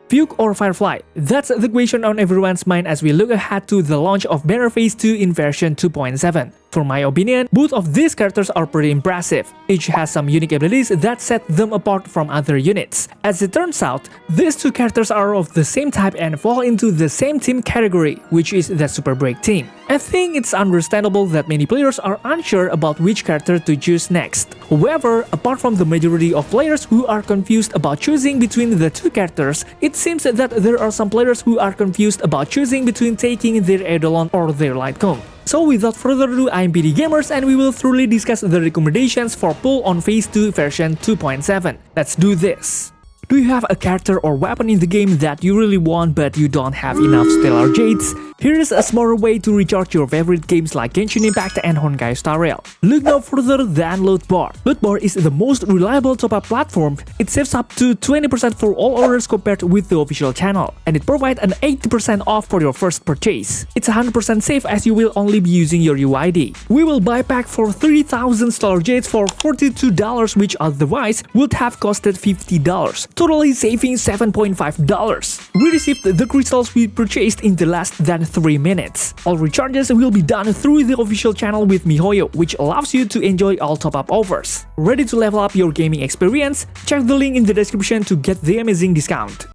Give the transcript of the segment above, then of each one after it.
FUGUE or Firefly? That's the question on everyone's mind as we look ahead to the launch of Banner Phase 2 in version 2.7. For my opinion, both of these characters are pretty impressive. Each has some unique abilities that set them apart from other units. As it turns out, these two characters are of the same type and fall into the same team category, which is the Super Break team. I think it's understandable that many players are unsure about which character to choose next. However, apart from the majority of players who are confused about choosing between the two characters, it seems that there are some players who are confused about choosing between taking their Eidolon or their Lightcone. So without further ado, I'm PD Gamers and we will thoroughly discuss the recommendations for pull on Phase 2 version 2.7. Let's do this! Do you have a character or weapon in the game that you really want but you don't have enough Stellar Jades? Here is a smarter way to recharge your favorite games like Genshin Impact and Honkai Star Rail. Look no further than Lootbar. Lootbar is the most reliable top-up platform. It saves up to 20% for all orders compared with the official channel, and it provides an 80% off for your first purchase. It's 100% safe as you will only be using your UID. We will buy pack for 3,000 Stellar Jades for $42, which otherwise would have costed $50, totally saving $7.5. We received the crystals we purchased in the less than 3 minutes. All recharges will be done through the official channel with miHoYo, which allows you to enjoy all top-up offers. Ready to level up your gaming experience? Check the link in the description to get the amazing discount.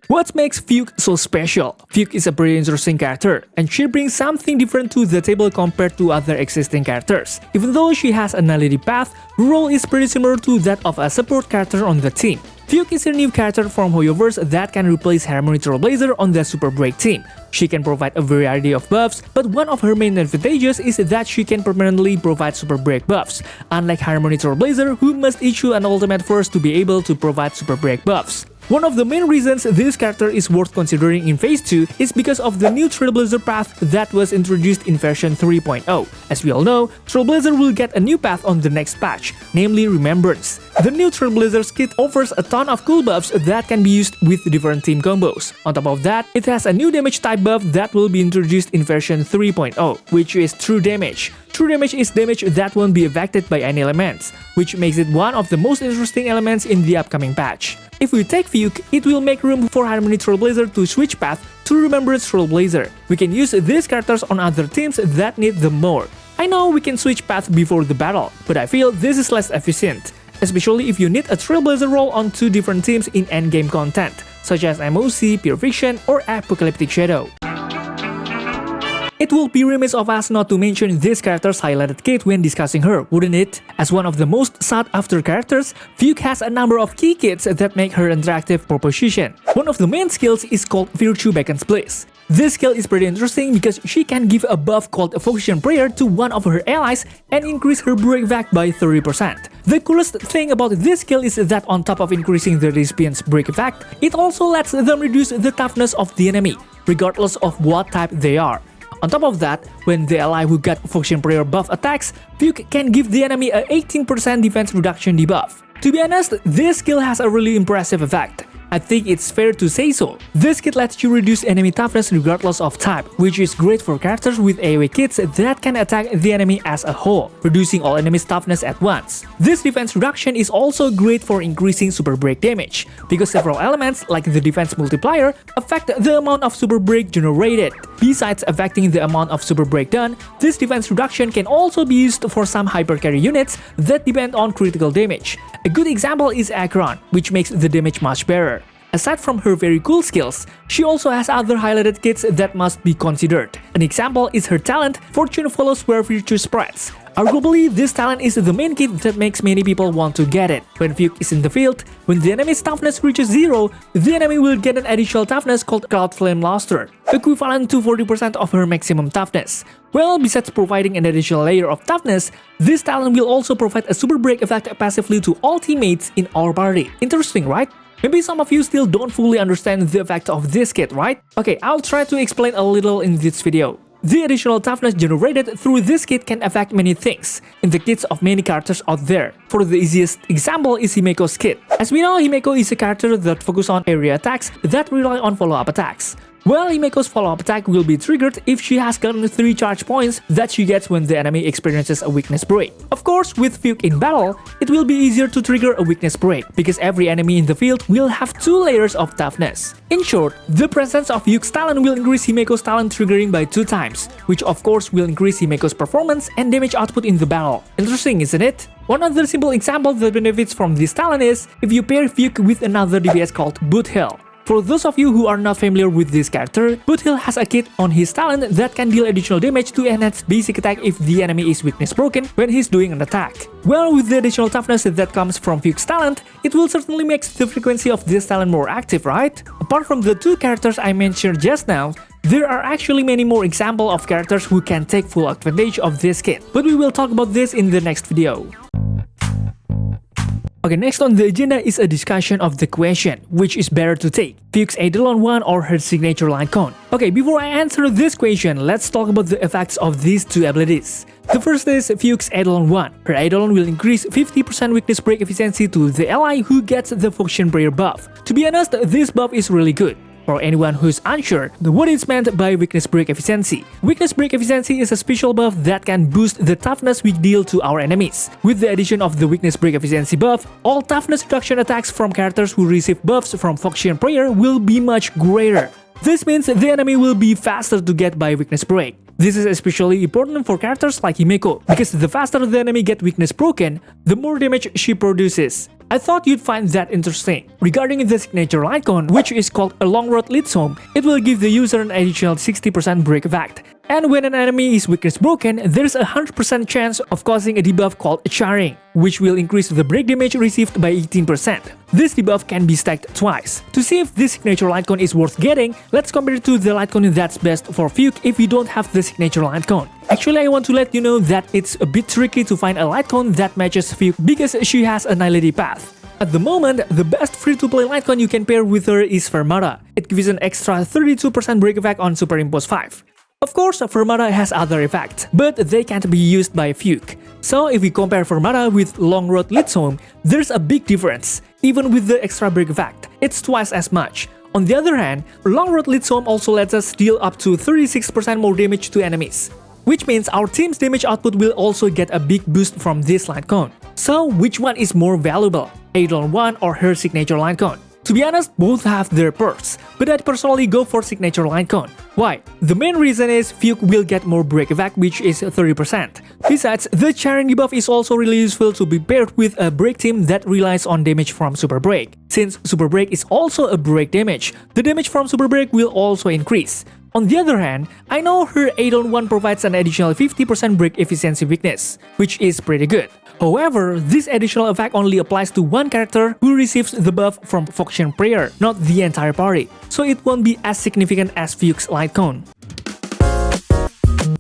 What makes FUGUE so special? FUGUE is a pretty interesting character, and she brings something different to the table compared to other existing characters. Even though she has a nality path, her role is pretty similar to that of a support character on the team. FUGUE is a new character from Hoyoverse that can replace Harmony Trailblazer on the Super Break team. She can provide a variety of buffs, but one of her main advantages is that she can permanently provide Super Break buffs, unlike Harmony Trailblazer who must issue an ultimate first to be able to provide Super Break buffs. One of the main reasons this character is worth considering in Phase 2 is because of the new Trailblazer path that was introduced in version 3.0. As we all know, Trailblazer will get a new path on the next patch, namely Remembrance. The new Trailblazer kit offers a ton of cool buffs that can be used with different team combos. On top of that, it has a new damage type buff that will be introduced in version 3.0, which is True Damage. True Damage is damage that won't be affected by any elements, which makes it one of the most interesting elements in the upcoming patch. If we take FUGUE, it will make room for Harmony Trailblazer to switch path to Remembrance Trailblazer. We can use these characters on other teams that need them more. I know we can switch path before the battle, but I feel this is less efficient, especially if you need a Trailblazer role on two different teams in endgame content, such as MOC, Pure Fiction, or Apocalyptic Shadow. It would be remiss of us not to mention this character's highlighted kit when discussing her, wouldn't it? As one of the most sought-after characters, FUGUE has a number of key kits that make her an attractive proposition. One of the main skills is called Virtue Beckons Bliss. This skill is pretty interesting because she can give a buff called Focusing Prayer to one of her allies and increase her break back by 30%. The coolest thing about this skill is that on top of increasing the recipient's break effect, it also lets them reduce the toughness of the enemy, regardless of what type they are. On top of that, when the ally who got Focusing Prayer buff attacks, FUGUE can give the enemy a 18% defense reduction debuff. To be honest, this skill has a really impressive effect. I think it's fair to say so. This kit lets you reduce enemy toughness regardless of type, which is great for characters with AoE kits that can attack the enemy as a whole, reducing all enemies' toughness at once. This defense reduction is also great for increasing Super Break damage, because several elements like the defense multiplier affect the amount of Super Break generated. Besides affecting the amount of Super Break done, this defense reduction can also be used for some hypercarry units that depend on critical damage. A good example is Acheron, which makes the damage much better. Aside from her very cool skills, she also has other highlighted kits that must be considered. An example is her talent, Fortune Follows Where Virtue Spreads. Arguably, this talent is the main kit that makes many people want to get it. When FUGUE is in the field, when the enemy's toughness reaches 0, the enemy will get an additional toughness called Cloud Flame Luster, equivalent to 40% of her maximum toughness. Well, besides providing an additional layer of toughness, this talent will also provide a Super Break effect passively to all teammates in our party. Interesting, right? Maybe some of you still don't fully understand the effect of this kit, right? Okay, I'll try to explain a little in this video. The additional toughness generated through this kit can affect many things in the kits of many characters out there. For the easiest example is Himeko's kit. As we know, Himeko is a character that focuses on area attacks that rely on follow-up attacks. Well, Himeko's follow-up attack will be triggered if she has gotten 3 charge points that she gets when the enemy experiences a weakness break. Of course, with FUGUE in battle, it will be easier to trigger a weakness break because every enemy in the field will have 2 layers of toughness. In short, the presence of FUGUE's talent will increase Himeko's talent triggering by 2 times, which of course will increase Himeko's performance and damage output in the battle. Interesting, isn't it? One other simple example that benefits from this talent is if you pair FUGUE with another DPS called Boothill. For those of you who are not familiar with this character, Boothill has a kit on his talent that can deal additional damage to enhance basic attack if the enemy is weakness broken when he's doing an attack. Well, with the additional toughness that comes from FUGUE's talent, it will certainly make the frequency of this talent more active, right? Apart from the 2 characters I mentioned just now, there are actually many more examples of characters who can take full advantage of this kit, but we will talk about this in the next video. Okay, next on the agenda is a discussion of the question, which is better to take, FUGUE's Eidolon 1 or her signature line cone? Okay, before I answer this question, let's talk about the effects of these 2 abilities. The first is FUGUE's Eidolon 1. Her Eidolon will increase 50% weakness break efficiency to the ally who gets the Function Prayer buff. To be honest, this buff is really good. For anyone who's unsure what is meant by weakness break efficiency. Weakness break efficiency is a special buff that can boost the toughness we deal to our enemies. With the addition of the weakness break efficiency buff, all toughness reduction attacks from characters who receive buffs from Function Prayer will be much greater. This means the enemy will be faster to get by weakness break. This is especially important for characters like Himeko, because the faster the enemy gets weakness broken, the more damage she produces. I thought you'd find that interesting. Regarding the signature icon, which is called a long road leads home, it will give the user an additional 60% break effect. And when an enemy is weakness broken, there's a 100% chance of causing a debuff called charring, which will increase the break damage received by 18%. This debuff can be stacked twice. To see if this signature icon is worth getting, let's compare it to the icon that's best for FUGUE if you don't have the signature icon. Actually, I want to let you know that it's a bit tricky to find a icon that matches FUGUE because she has a Nihility path. At the moment, the best free-to-play icon you can pair with her is Fermata. It gives an extra 32% break effect on Superimpose 5. Of course, Fermata has other effects, but they can't be used by FUGUE. So if we compare Fermata with Long Road Leads Home, there's a big difference. Even with the extra break effect, it's twice as much. On the other hand, Long Road Leads Home also lets us deal up to 36% more damage to enemies, which means our team's damage output will also get a big boost from this line cone. So which one is more valuable, Eidolon 1 or her signature line cone? To be honest, both have their perks, but I'd personally go for signature line cone. Why? The main reason is FUGUE will get more break effect, which is 30%. Besides, the charring debuff is also really useful to be paired with a break team that relies on damage from Super Break. Since Super Break is also a break damage, the damage from Super Break will also increase. On the other hand, I know her Eidolon 1 provides an additional 50% break efficiency weakness, which is pretty good. However, this additional effect only applies to one character who receives the buff from Function Prayer, not the entire party, so it won't be as significant as FUGUE's light cone.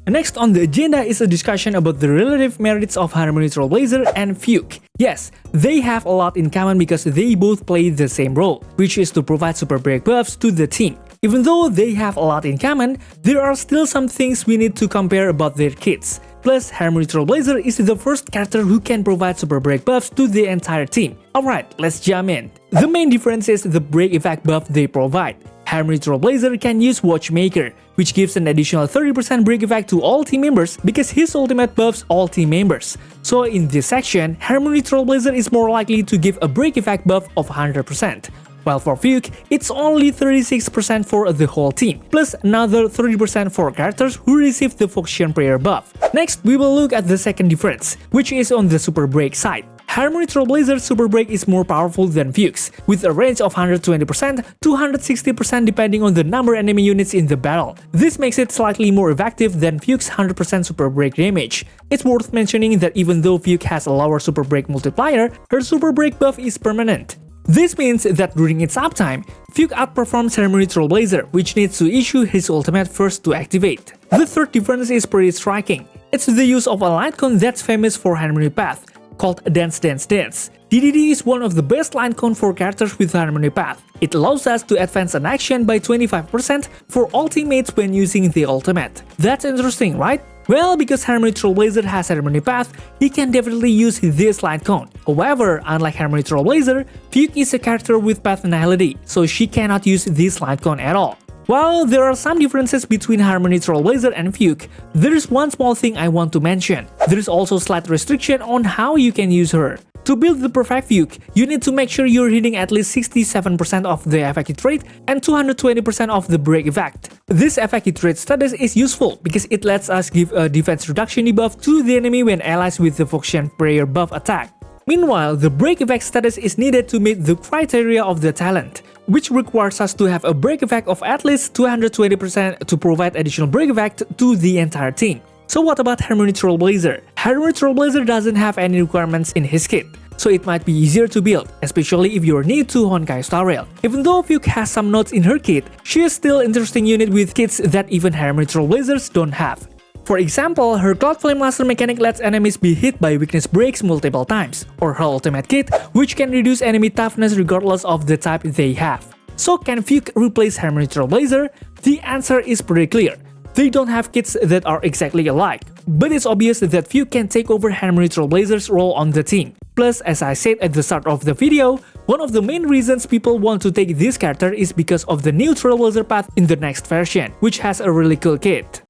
Next on the agenda is a discussion about the relative merits of Harmony Trailblazer and FUGUE. Yes, they have a lot in common because they both play the same role, which is to provide super break buffs to the team. Even though they have a lot in common, there are still some things we need to compare about their kits. Plus, Harmony Trailblazer is the first character who can provide super break buffs to the entire team. Alright, let's jump in. The main difference is the break effect buff they provide. Harmony Trailblazer can use Watchmaker, which gives an additional 30% break effect to all team members because his ultimate buffs all team members. So in this section, Harmony Trailblazer is more likely to give a break effect buff of 100%. While for FUGUE, it's only 36% for the whole team, plus another 30% for characters who receive the Function Prayer buff. Next, we will look at the second difference, which is on the Super Break side. Harmony Trailblazer's Super Break is more powerful than FUGUE's, with a range of 120% to 160% depending on the number of enemy units in the battle. This makes it slightly more effective than FUGUE's 100% Super Break damage. It's worth mentioning that even though FUGUE has a lower Super Break multiplier, her Super Break buff is permanent. This means that during its uptime, FUGUE outperforms Harmony Trailblazer, which needs to issue his ultimate first to activate. The third difference is pretty striking. It's the use of a light cone that's famous for Harmony Path, called Dance Dance Dance. DDD is one of the best line cone for characters with Harmony Path. It allows us to advance an action by 25% for all teammates when using the ultimate. That's interesting, right? Well, because Harmony Trailblazer has Harmony Path, he can definitely use this light cone. However, unlike Harmony Trailblazer, FUGUE is a character with Path Nihility, so she cannot use this light cone at all. While there are some differences between Harmony Trailblazer and Fugue, there is one small thing I want to mention. There is also slight restriction on how you can use her. To build the perfect Fugue, you need to make sure you're hitting at least 67% of the effect hit rate and 220% of the break effect. This effect hit rate status is useful because it lets us give a defense reduction debuff to the enemy when allies with the Function Prayer buff attack. Meanwhile, the break effect status is needed to meet the criteria of the talent, which requires us to have a break effect of at least 220% to provide additional break effect to the entire team. So what about Harmony Trailblazer? Harmony Trailblazer doesn't have any requirements in his kit, so it might be easier to build, especially if you're new to Honkai Star Rail. Even though Fugue has some nodes in her kit, she is still an interesting unit with kits that even Harmony Trailblazers don't have. For example, her Cloud Flame Laser mechanic lets enemies be hit by weakness breaks multiple times, or her ultimate kit, which can reduce enemy toughness regardless of the type they have. So can Fugue replace Harmony Trailblazer? The answer is pretty clear. They don't have kits that are exactly alike, but it's obvious that Fugue can take over Harmony Trailblazer's role on the team. Plus, as I said at the start of the video, one of the main reasons people want to take this character is because of the new Trailblazer path in the next version, which has a really cool kit.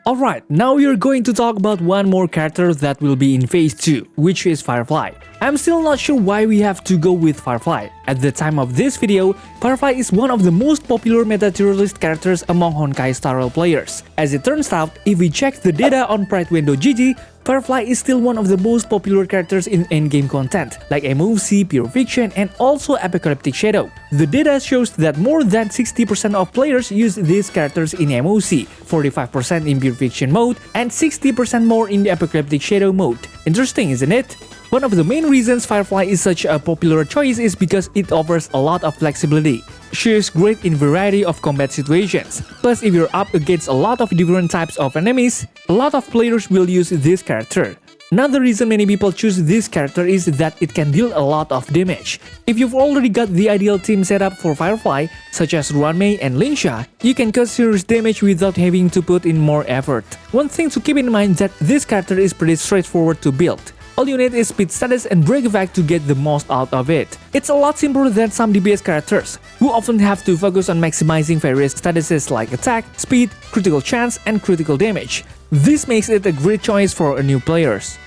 Alright, now we are going to talk about one more character that will be in Phase 2, which is Firefly. I'm still not sure why we have to go with Firefly. At the time of this video, Firefly is one of the most popular meta-tier-list characters among Honkai Star Rail players. As it turns out, if we check the data on PrideWindow.gg, Firefly is still one of the most popular characters in endgame content, like MOC, Pure Fiction, and also Apocalyptic Shadow. The data shows that more than 60% of players use these characters in MOC, 45% in Pure Fiction mode, and 60% more in the Apocalyptic Shadow mode. Interesting, isn't it? One of the main reasons Firefly is such a popular choice is because it offers a lot of flexibility. She is great in variety of combat situations. Plus, if you're up against a lot of different types of enemies, a lot of players will use this character. Another reason many people choose this character is that it can deal a lot of damage. If you've already got the ideal team setup for Firefly, such as Ruanmei and Linsha, you can cause serious damage without having to put in more effort. One thing to keep in mind is that this character is pretty straightforward to build. All you need is speed status and break effect to get the most out of it. It's a lot simpler than some DPS characters, who often have to focus on maximizing various statuses like attack, speed, critical chance, and critical damage. This makes it a great choice for new players.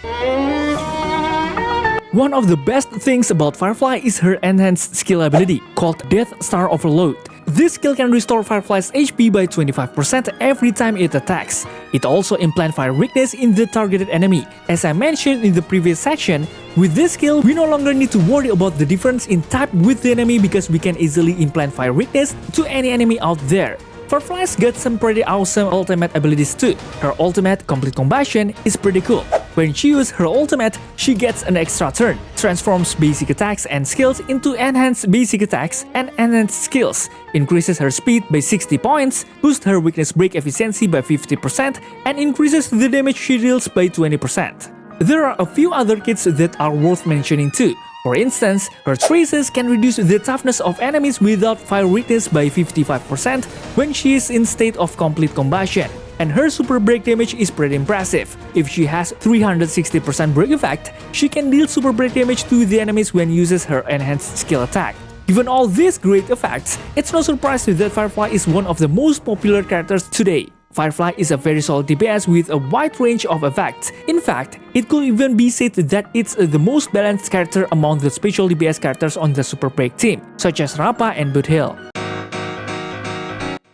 One of the best things about Firefly is her enhanced skill ability, called Death Star Overload. This skill can restore Firefly's HP by 25% every time it attacks. It also implants fire weakness in the targeted enemy. As I mentioned in the previous section, with this skill, we no longer need to worry about the difference in type with the enemy because we can easily implant fire weakness to any enemy out there. Firefly's got some pretty awesome ultimate abilities too. Her ultimate, Complete Combustion, is pretty cool. When she uses her ultimate, she gets an extra turn, transforms basic attacks and skills into enhanced basic attacks and enhanced skills, increases her speed by 60 points, boosts her weakness break efficiency by 50%, and increases the damage she deals by 20%. There are a few other kits that are worth mentioning too. For instance, her traces can reduce the toughness of enemies without fire weakness by 55% when she is in state of complete combustion. And her super break damage is pretty impressive. If she has 360% break effect, she can deal super break damage to the enemies when uses her enhanced skill attack. Given all these great effects, it's no surprise that Firefly is one of the most popular characters today. Firefly is a very solid DPS with a wide range of effects. In fact, it could even be said that it's the most balanced character among the special DPS characters on the Super Break team, such as Rappa and Boothill.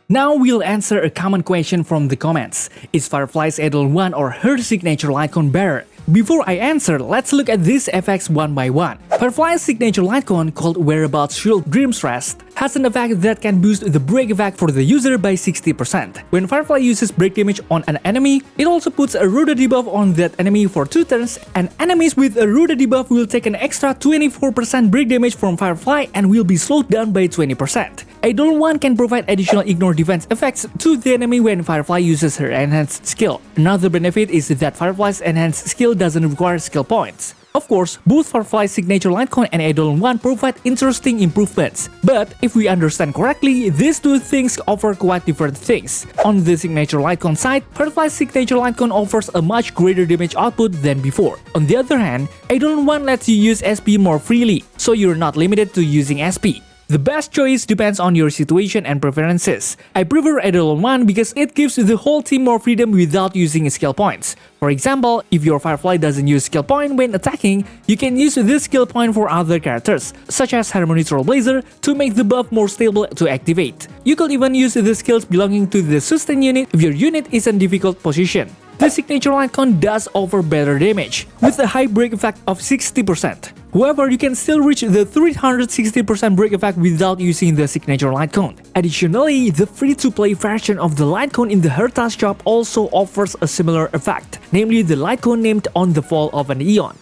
Now we'll answer a common question from the comments. Is Firefly's Eidolon 1 or her signature Lightcone better? Before I answer, let's look at these effects one by one. Firefly's signature Lightcone, called Whereabouts Shield Dreams Rest, has an effect that can boost the break effect for the user by 60%. When Firefly uses break damage on an enemy, it also puts a Ruda debuff on that enemy for 2 turns, and enemies with a Ruda debuff will take an extra 24% break damage from Firefly and will be slowed down by 20%. Eidolon 1 can provide additional ignore defense effects to the enemy when Firefly uses her enhanced skill. Another benefit is that Firefly's enhanced skill doesn't require skill points. Of course, both Firefly's signature Lightcone and Eidolon 1 provide interesting improvements, but if we understand correctly, these two things offer quite different things. On the signature Lightcone side, Firefly's signature Lightcone offers a much greater damage output than before. On the other hand, Eidolon 1 lets you use SP more freely, so you're not limited to using SP. The best choice depends on your situation and preferences. I prefer Eidolon 1 because it gives the whole team more freedom without using skill points. For example, if your Firefly doesn't use skill point when attacking, you can use this skill point for other characters, such as Harmony Trailblazer, to make the buff more stable to activate. You could even use the skills belonging to the sustain unit if your unit is in difficult position. The signature light cone does offer better damage, with a high break effect of 60%. However, you can still reach the 360% break effect without using the signature light cone. Additionally, the free-to-play version of the light cone in the Hertas shop also offers a similar effect, namely the light cone named On the Fall of an Eon.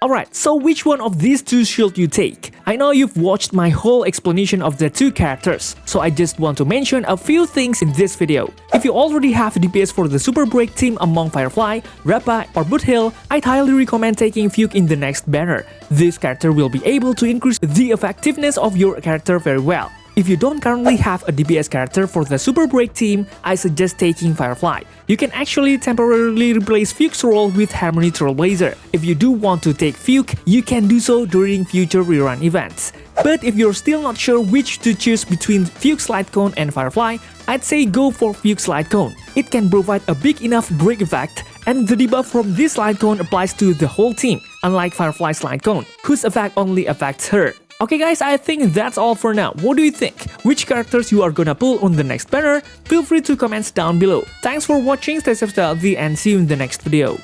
Alright, so which one of these two should you take? I know you've watched my whole explanation of the two characters, so I just want to mention a few things in this video. If you already have DPS for the Super Break team among Firefly, Rappa, or Boothill, I'd highly recommend taking Fugue in the next banner. This character will be able to increase the effectiveness of your character very well. If you don't currently have a DPS character for the Super Break team, I suggest taking Firefly. You can actually temporarily replace Fugue's role with Harmony Trailblazer. If you do want to take Fugue, you can do so during future rerun events. But if you're still not sure which to choose between Fugue's Light Cone and Firefly, I'd say go for Fugue's Light Cone. It can provide a big enough break effect, and the debuff from this Light Cone applies to the whole team, unlike Firefly's Light Cone, whose effect only affects her. Okay guys, I think that's all for now. What do you think? Which characters you are gonna pull on the next banner? Feel free to comment down below. Thanks for watching, stay safe, stay healthy, and see you in the next video.